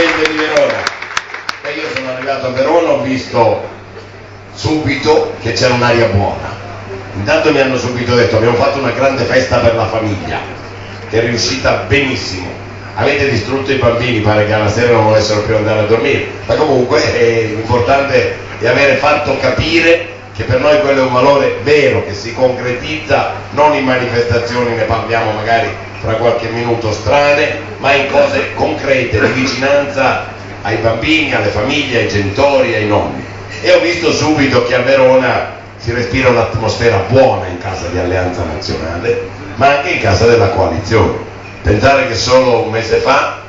gente di Verona. E io sono arrivato a Verona, ho visto subito che c'era un'aria buona. Intanto mi hanno subito detto: abbiamo fatto una grande festa per la famiglia, che è riuscita benissimo. Avete distrutto i bambini, pare che alla sera non volessero più andare a dormire, ma comunque l'importante è avere fatto capire che per noi quello è un valore vero, che si concretizza non in manifestazioni, ne parliamo magari fra qualche minuto, strane, ma in cose concrete, di vicinanza ai bambini, alle famiglie, ai genitori, ai nonni. E ho visto subito che a Verona si respira un'atmosfera buona in casa di Alleanza Nazionale, ma anche in casa della coalizione. Pensare che solo un mese fa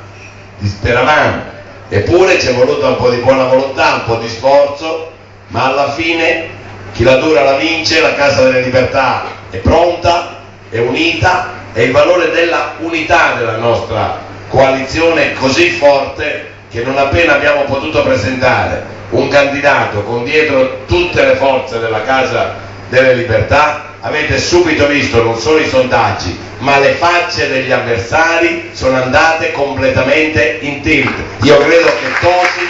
disperavamo, eppure ci è voluta un po' di buona volontà, un po' di sforzo, ma alla fine chi la dura la vince. La Casa delle Libertà è pronta, è unita, e il valore della unità della nostra coalizione è così forte che non appena abbiamo potuto presentare un candidato con dietro tutte le forze della Casa delle Libertà, avete subito visto non solo i sondaggi, ma le facce degli avversari sono andate completamente in tilt. Io credo che Tosi,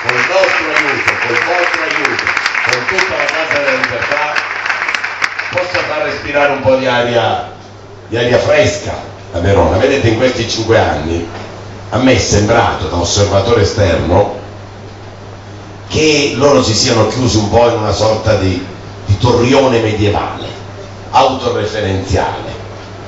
con il nostro aiuto, con il vostro aiuto, con tutta la Casa delle Libertà, possa far respirare un po' di aria fresca a Verona. Vedete, in questi 5 anni a me è sembrato, da osservatore esterno, che loro si siano chiusi un po' in una sorta di torrione medievale, autoreferenziale,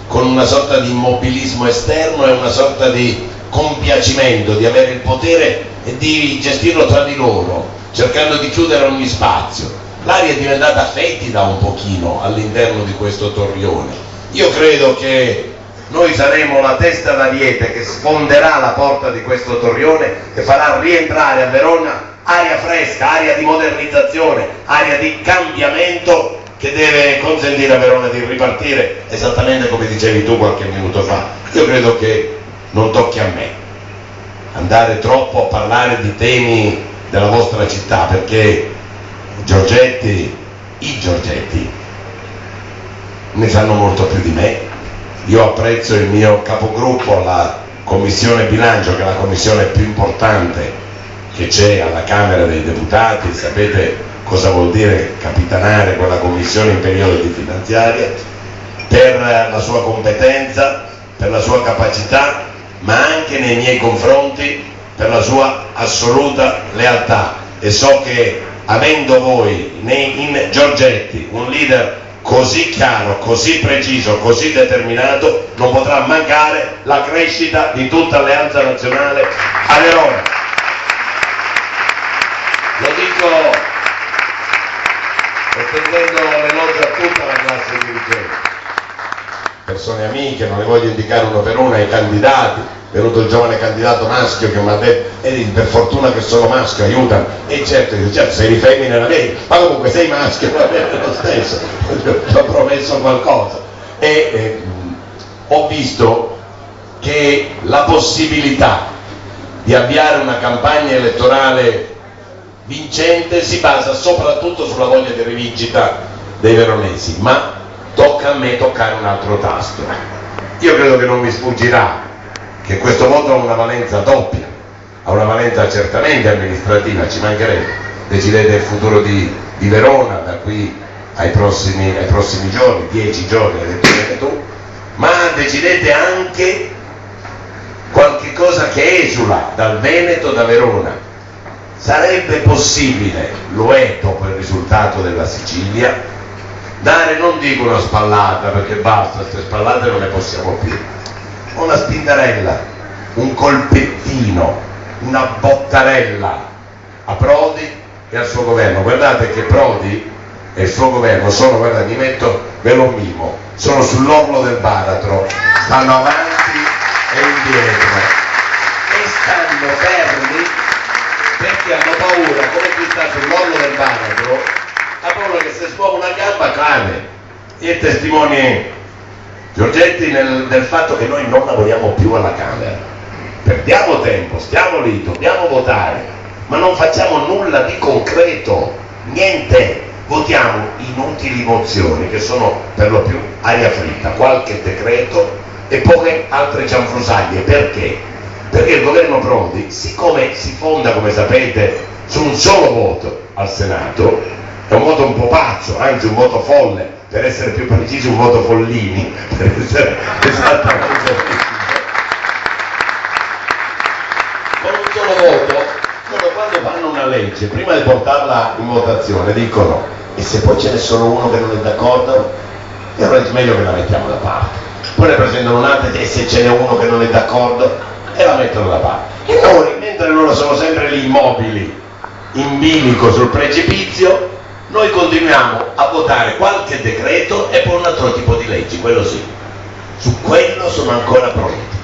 con una sorta di immobilismo esterno e una sorta di compiacimento di avere il potere e di gestirlo tra di loro, cercando di chiudere ogni spazio. L'aria è diventata fetida un pochino all'interno di questo torrione. Io credo che noi saremo la testa d'ariete che sfonderà la porta di questo torrione e farà rientrare a Verona aria fresca, aria di modernizzazione, aria di cambiamento, che deve consentire a Verona di ripartire esattamente come dicevi tu qualche minuto fa. Io credo che non tocchi a me andare troppo a parlare di temi della vostra città, perché i Giorgetti ne sanno molto più di me. Io apprezzo il mio capogruppo alla Commissione Bilancio, che è la commissione più importante che c'è alla Camera dei Deputati. Sapete cosa vuol dire capitanare quella commissione in periodo di finanziaria, per la sua competenza, per la sua capacità, ma anche nei miei confronti per la sua assoluta lealtà. E so che avendo voi in Giorgetti un leader così chiaro, così preciso, così determinato, non potrà mancare la crescita di tutta Alleanza Nazionale a Verona. Lo dico estendendo l'elogio a tutta la classe dirigente, persone amiche, non le voglio indicare uno per uno, ai candidati. È venuto il giovane candidato maschio che mi ha detto: per fortuna che sono maschio, aiutami. E certo, sei di femmina, la vedi, ma comunque sei maschio, va bene lo stesso, ti ho promesso qualcosa. E ho visto che la possibilità di avviare una campagna elettorale vincente si basa soprattutto sulla voglia di rivincita dei veronesi, ma tocca a me toccare un altro tasto. Io credo che non mi sfuggirà che questo voto ha una valenza doppia, ha una valenza certamente amministrativa, ci mancherebbe, decidete il futuro di Verona da qui ai prossimi giorni, 10 giorni, hai detto bene tu, ma decidete anche qualche cosa che esula dal Veneto, da Verona. Sarebbe possibile, lo è dopo il risultato della Sicilia, dare, non dico una spallata, perché basta, queste spallate non ne possiamo più, una spintarella, un colpettino, una bottarella a Prodi e al suo governo. Guardate che Prodi e il suo governo sono, guarda, mi metto, ve lo mimo, sono sull'orlo del baratro, stanno avanti e indietro e stanno fermi perché hanno paura, come chi sta sull'orlo del baratro ha paura che se smuove una gamba cade. E testimoni Giorgetti del fatto che noi non lavoriamo più alla Camera, perdiamo tempo, stiamo lì, dobbiamo votare, ma non facciamo nulla di concreto, niente, votiamo inutili mozioni che sono per lo più aria fritta, qualche decreto e poche altre cianfrusaglie. Perché? Perché il governo Prodi, siccome si fonda, come sapete, su un solo voto al Senato, è un voto un po' pazzo, anzi un voto folle, per essere più precisi un voto Follini, per essere esattamente preciso. Con un solo voto, loro quando fanno una legge, prima di portarla in votazione, dicono: e se poi ce n'è solo uno che non è d'accordo? E allora è meglio che la mettiamo da parte. Poi ne presentano un'altra, e se ce n'è uno che non è d'accordo? E la mettono da parte. E noi, mentre loro sono sempre lì immobili, in bilico sul precipizio, noi continuiamo a votare qualche decreto e poi un altro tipo di leggi, quello sì. Su quello sono ancora pronti.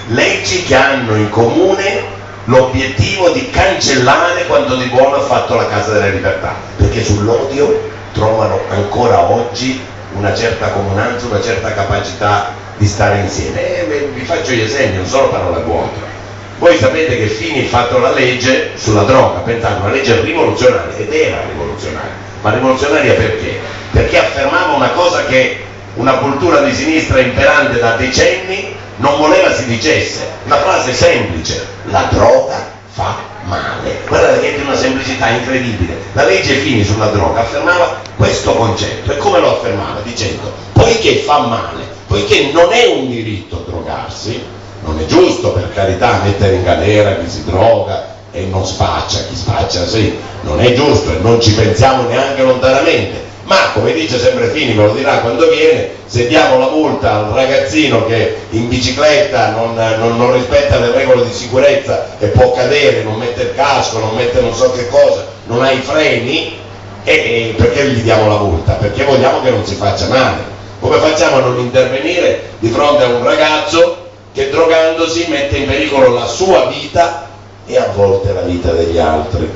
Leggi che hanno in comune l'obiettivo di cancellare quanto di buono ha fatto la Casa delle Libertà, perché sull'odio trovano ancora oggi una certa comunanza, una certa capacità di stare insieme. E vi faccio gli esempi, non sono parole vuote. Voi sapete che Fini ha fatto la legge sulla droga, pensate, una legge rivoluzionaria, ed era rivoluzionaria, ma rivoluzionaria perché? Perché affermava una cosa che una cultura di sinistra imperante da decenni non voleva si dicesse, una frase semplice: la droga fa male. Guardate che è di una semplicità incredibile. La legge Fini sulla droga affermava questo concetto. E come lo affermava? Dicendo: poiché fa male, poiché non è un diritto drogarsi, non è giusto, per carità, mettere in galera chi si droga e non spaccia, chi spaccia sì, non è giusto e non ci pensiamo neanche lontanamente, ma come dice sempre Fini, me lo dirà quando viene, se diamo la multa al ragazzino che in bicicletta non rispetta le regole di sicurezza e può cadere, non mette il casco, non mette non so che cosa, non ha i freni, e perché gli diamo la multa? Perché vogliamo che non si faccia male. Come facciamo a non intervenire di fronte a un ragazzo che drogandosi mette in pericolo la sua vita e a volte la vita degli altri,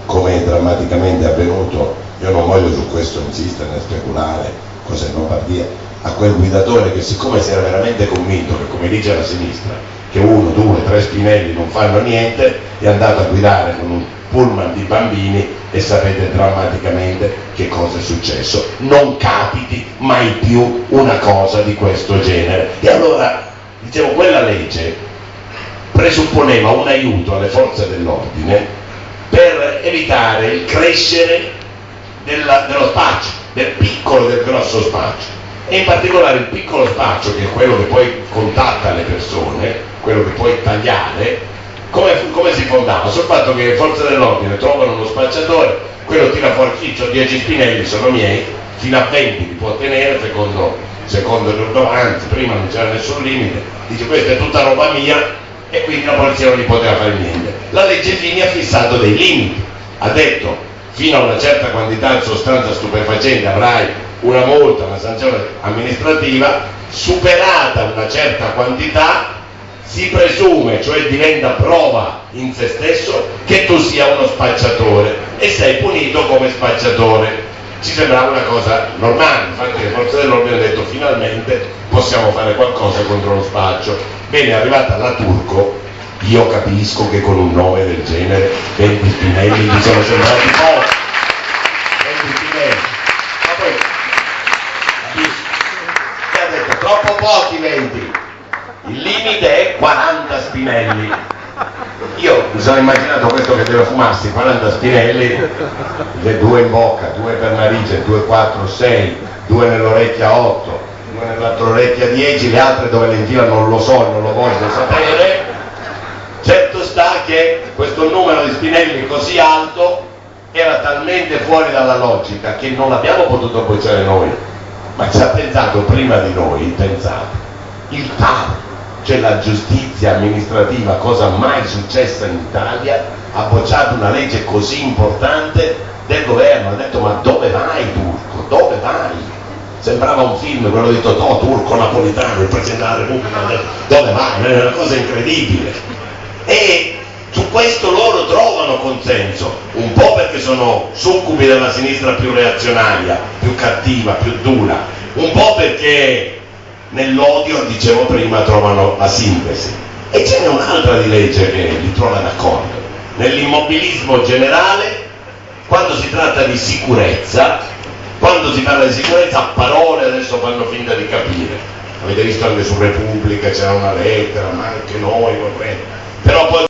come è drammaticamente avvenuto? Io non voglio su questo insistere né speculare, cosa in Lombardia, a quel guidatore che, siccome si era veramente convinto che, come dice la sinistra, che 1, 2, 3 spinelli non fanno niente, è andato a guidare con un pullman di bambini e sapete drammaticamente che cosa è successo. Non capiti mai più una cosa di questo genere. E allora, dicevo, quella legge presupponeva un aiuto alle forze dell'ordine per evitare il crescere dello spaccio, del piccolo e del grosso spaccio, e in particolare il piccolo spaccio, che è quello che poi contatta le persone, quello che puoi tagliare. Come si fondava? Sul fatto che le forze dell'ordine trovano uno spacciatore, quello tira fuori: c'ho 10 spinelli, sono miei, fino a 20 li può tenere secondo le ordonanze, prima non c'era nessun limite, dice questa è tutta roba mia, e quindi la polizia non gli poteva fare niente. La legge Fini ha fissato dei limiti, ha detto: fino a una certa quantità di sostanza stupefacente avrai una multa, una sanzione amministrativa, superata una certa quantità si presume, cioè diventa prova in se stesso, che tu sia uno spacciatore e sei punito come spacciatore. Ci sembrava una cosa normale, infatti le forze dell'ordine hanno detto: finalmente possiamo fare qualcosa contro lo spaccio. Bene, è arrivata la Turco, io capisco che con un nome del genere 20 spinelli mi sono sembrati pochi, 20 spinelli, ma poi capisco, e ha detto troppo pochi 20, il limite è 40 spinelli. Io mi sono immaginato questo che deve fumarsi 40 spinelli, le 2 in bocca, 2 per narice, 2, 4, 6, 2 nell'orecchia 8, 2 nell'altra orecchia 10, le altre dove le infila non lo so, non lo voglio sapere. Certo sta che questo numero di spinelli così alto era talmente fuori dalla logica che non l'abbiamo potuto bocciare noi, ma ci ha pensato prima di noi, pensate, il TAR, cioè la giustizia amministrativa, cosa mai successa in Italia, ha bocciato una legge così importante del governo. Ha detto: ma dove vai Turco? Dove vai? Sembrava un film, quello di Totò, Turco Napolitano, il Presidente della Repubblica, ha detto: dove vai? È una cosa incredibile. E su questo loro trovano consenso, un po' perché sono succubi della sinistra più reazionaria, più cattiva, più dura, un po' perché nell'odio, dicevo prima, trovano la sintesi. E ce n'è un'altra di legge che li trova d'accordo. Nell'immobilismo generale, quando si tratta di sicurezza, quando si parla di sicurezza, a parole adesso fanno finta di capire. Avete visto anche su Repubblica c'era una lettera, ma anche noi, però poi